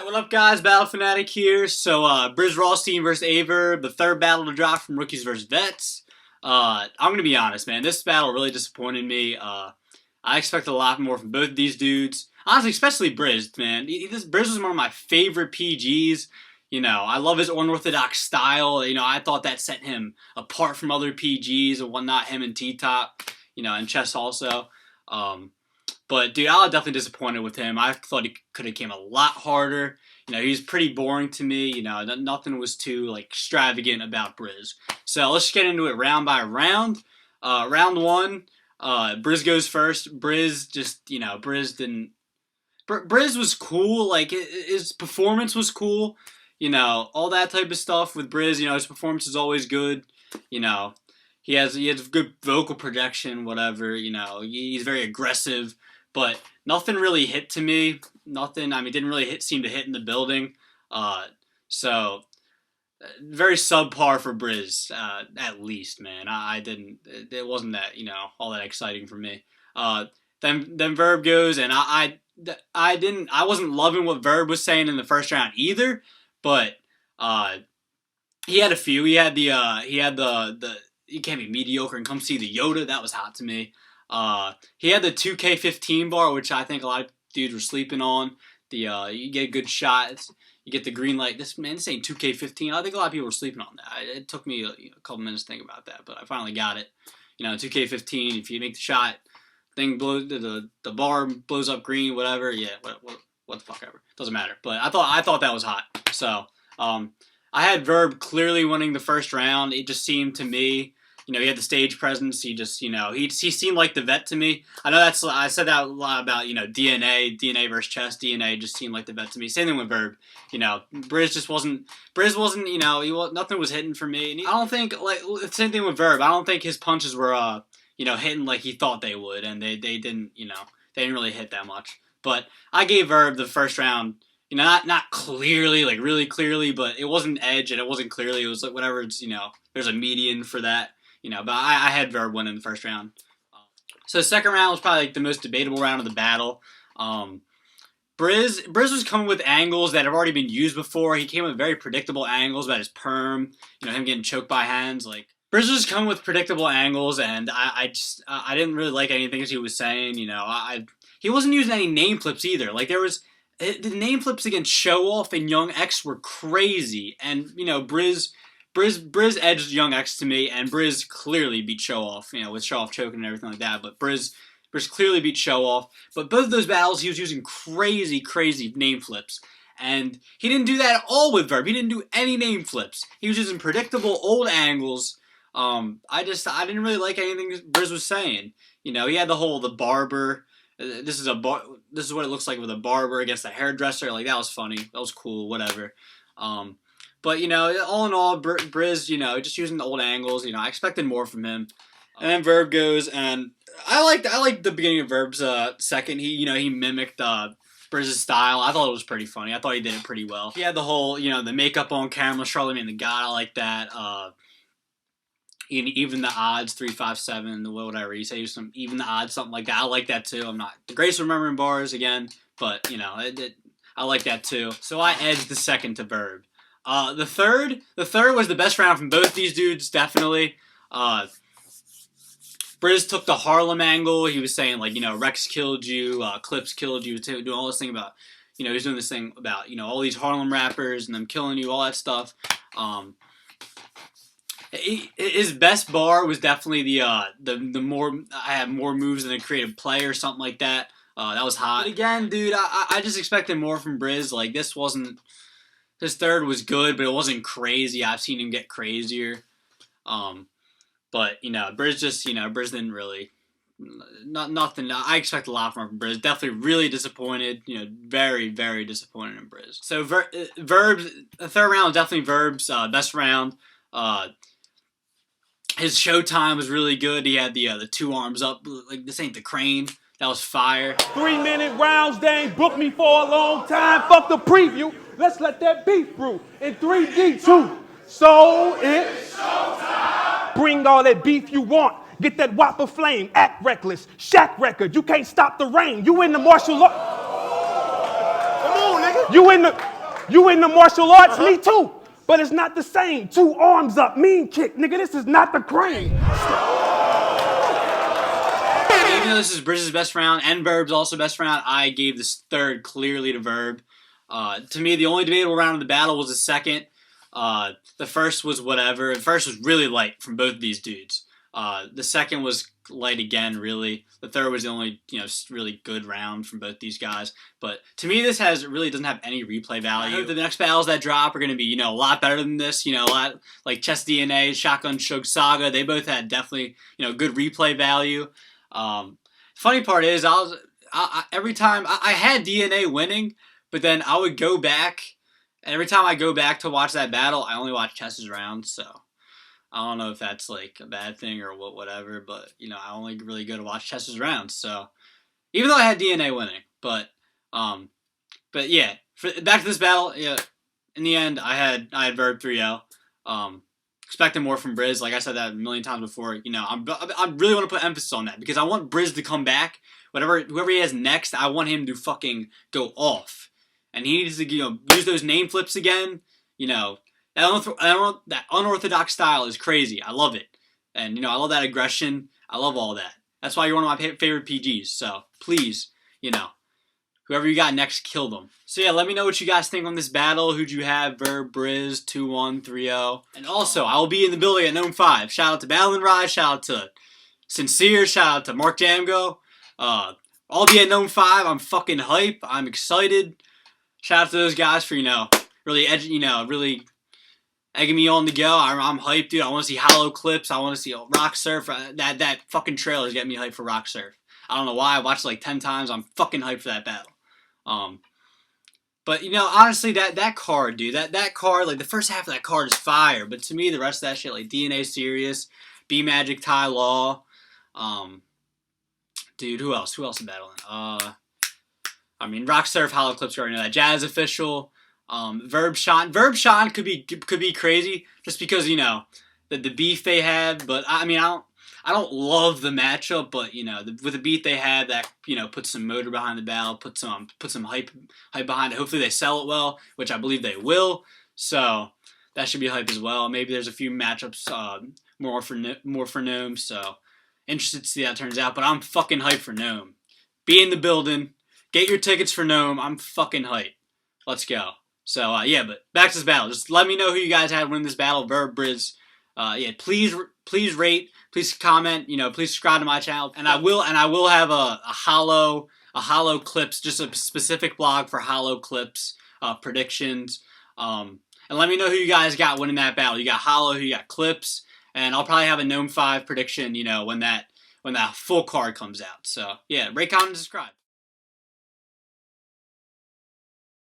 What up, guys? Battle Fanatic here. So, Brizz Rawsteen versus Aye Verb, the third battle to drop from Rookies versus Vets. I'm gonna be honest, man. This battle really disappointed me. I expected a lot more from both of these dudes. Honestly, especially Brizz, man. Brizz was one of my favorite PGs. You know, I love his unorthodox style. You know, I thought that set him apart from other PGs and whatnot. Him and T-Top, you know, and Chess also. But, dude, I was definitely disappointed with him. I thought he could have came a lot harder. You know, he was pretty boring to me. You know, nothing was too, like, extravagant about Brizz. So, let's get into it round by round. Round one, Brizz goes first. Brizz just, you know, Brizz was cool. Like, his performance was cool. You know, all that type of stuff with Brizz. You know, his performance is always good. You know, he has good vocal projection, whatever. You know, he's very aggressive. But nothing really hit to me. Nothing, I mean, didn't really seem to hit in the building. So, very subpar for Brizz, at least, man. It wasn't that, you know, all that exciting for me. Then Verb goes, and I wasn't loving what Verb was saying in the first round either. But, he had a few. He had the you can't be mediocre and come see the Yoda. That was hot to me. He had the 2K15 bar, which I think a lot of dudes were sleeping on. You get good shots, you get the green light. This ain't 2K15. I think a lot of people were sleeping on that. It took me a couple minutes to think about that, but I finally got it. You know, 2K15. If you make the shot, thing blows, the bar blows up green, whatever. Yeah, what the fuck ever. Doesn't matter. But I thought that was hot. So, I had Verb clearly winning the first round. It just seemed to me. You know, he had the stage presence. He just, you know, he seemed like the vet to me. I know I said that a lot about, you know, DNA versus Chess. DNA just seemed like the vet to me. Same thing with Verb. You know, Brizz wasn't, you know, nothing was hitting for me. And I don't think, like, same thing with Verb. I don't think his punches were, you know, hitting like he thought they would. And they didn't, you know, they didn't really hit that much. But I gave Verb the first round, you know, not clearly, like really clearly, but it wasn't edge and it wasn't clearly. It was like whatever, it's, you know, there's a median for that. You know, but I had Verb win in the first round. So the second round was probably like the most debatable round of the battle. Brizz was coming with angles that have already been used before. He came with very predictable angles about his perm. You know, him getting choked by hands. Like Brizz was coming with predictable angles, and I didn't really like anything he was saying. You know, he wasn't using any name flips either. Like the name flips against Show Off and Young X were crazy, and you know Brizz edged Young X to me, and Brizz clearly beat Show Off, you know, with Show Off choking and everything like that. But Brizz clearly beat Show Off. But both of those battles, he was using crazy name flips. And he didn't do that at all with Verb. He didn't do any name flips. He was using predictable old angles. I didn't really like anything Brizz was saying. You know, he had the barber. This is what it looks like with a barber against a hairdresser. Like, that was funny. That was cool, whatever. But, you know, all in all, Brizz, you know, just using the old angles, you know, I expected more from him. And then Verb goes, and I liked the beginning of Verb's second. He mimicked Brizz's style. I thought it was pretty funny. I thought he did it pretty well. He had the whole, you know, the makeup on camera, Charlemagne the God. I like that. Even the odds, 357, whatever. You say even the odds, something like that. I like that too. I'm not the greatest remembering bars again, but, you know, I like that too. So I edged the second to Verb. The third was the best round from both these dudes, definitely. Brizz took the Harlem angle. He was saying, like, you know, Rex killed you, Clips killed you, doing all this thing about, you know, he's doing this thing about, you know, all these Harlem rappers and them killing you, all that stuff. His best bar was definitely the more, I have more moves than a creative play or something like that. That was hot. But again, dude, I just expected more from Brizz. Like, this wasn't... His third was good, but it wasn't crazy. I've seen him get crazier. But, you know, Brizz didn't really... Nothing. I expect a lot from Brizz. Definitely really disappointed. You know, very disappointed in Brizz. So, Verb's... The third round was definitely Verb's best round. His showtime was really good. He had the two arms up. Like, this ain't the crane. That was fire. 3-minute rounds, they ain't booked me for a long time. Fuck the preview. Let's let that beef brew in 3D2. So it's showtime. Bring all that beef you want. Get that whopper flame. Act reckless. Shack record. You can't stop the rain. You in the martial law. Come on, nigga. You in the... You in the martial arts? Me too. But it's not the same. 2 arms up, mean kick. Nigga, this is not the crane. Even though this is Brizz's best round and Verb's also best round, I gave this third clearly to Verb. To me, the only debatable round of the battle was the second. The first was whatever. The first was really light from both of these dudes. The second was light again, really. The third was the only, really good round from both these guys. But to me, this really doesn't have any replay value. I hope the next battles that drop are going to be, a lot better than this. A lot like Chess DNA, Shotgun Shug Saga. They both had definitely, good replay value. Funny part is, every time I had DNA winning, but then I would go back, and every time I go back to watch that battle, I only watch Chess's round. So I don't know if that's like a bad thing or whatever, but I only really go to watch Chess's rounds. So even though I had DNA winning, but yeah, back to this battle. Yeah, in the end, I had Verb 3-0. Expecting more from Brizz. Like I said that a million times before. I really want to put emphasis on that because I want Brizz to come back. Whoever he has next, I want him to fucking go off, and he needs to use those name flips again. That unorthodox style is crazy. I love it, and I love that aggression. I love all that. That's why you're one of my favorite PGs. So please, whoever you got next, kill them. So yeah, let me know what you guys think on this battle. Who'd you have? Verb, Brizz, 2-1, 3-0. And also, I will be in the building at NOME 5. Shout out to Battle and Rise. Shout out to Sincere. Shout out to Mark Jamgo. I'll be at NOME 5. I'm fucking hype. I'm excited. Shout out to those guys for, really egging me on to go. I'm hyped, dude. I want to see hollow clips. I want to see Rock Surf. That fucking trailer is getting me hyped for Rock Surf. I don't know why. I watched it like 10 times. I'm fucking hyped for that battle. But honestly, that card, dude, that card, like the first half of that card is fire. But to me, the rest of that shit, like DNA Serious, B Magic, Ty Law, dude, who else is battling? Rock Surf, hollow clips, you already know that. Jazz Official, Verb Sean could be crazy just because the beef they had. But I don't love the matchup, but with the beat they had, that puts some motor behind the battle, put some hype behind it. Hopefully they sell it well, which I believe they will. So that should be hype as well. Maybe there's a few matchups more for NOME. So interested to see how it turns out. But I'm fucking hyped for NOME. Be in the building. Get your tickets for NOME. I'm fucking hyped. Let's go. So yeah, but back to this battle. Just let me know who you guys had win this battle. Verb, Brizz. Yeah, please rate, please comment, please subscribe to my channel, and I will have a hollow clips, just a specific blog for hollow clips predictions, and let me know who you guys got winning that battle. You got hollow, who you got clips, and I'll probably have a NOME 5 prediction, when that full card comes out. So yeah, rate, comment, and subscribe.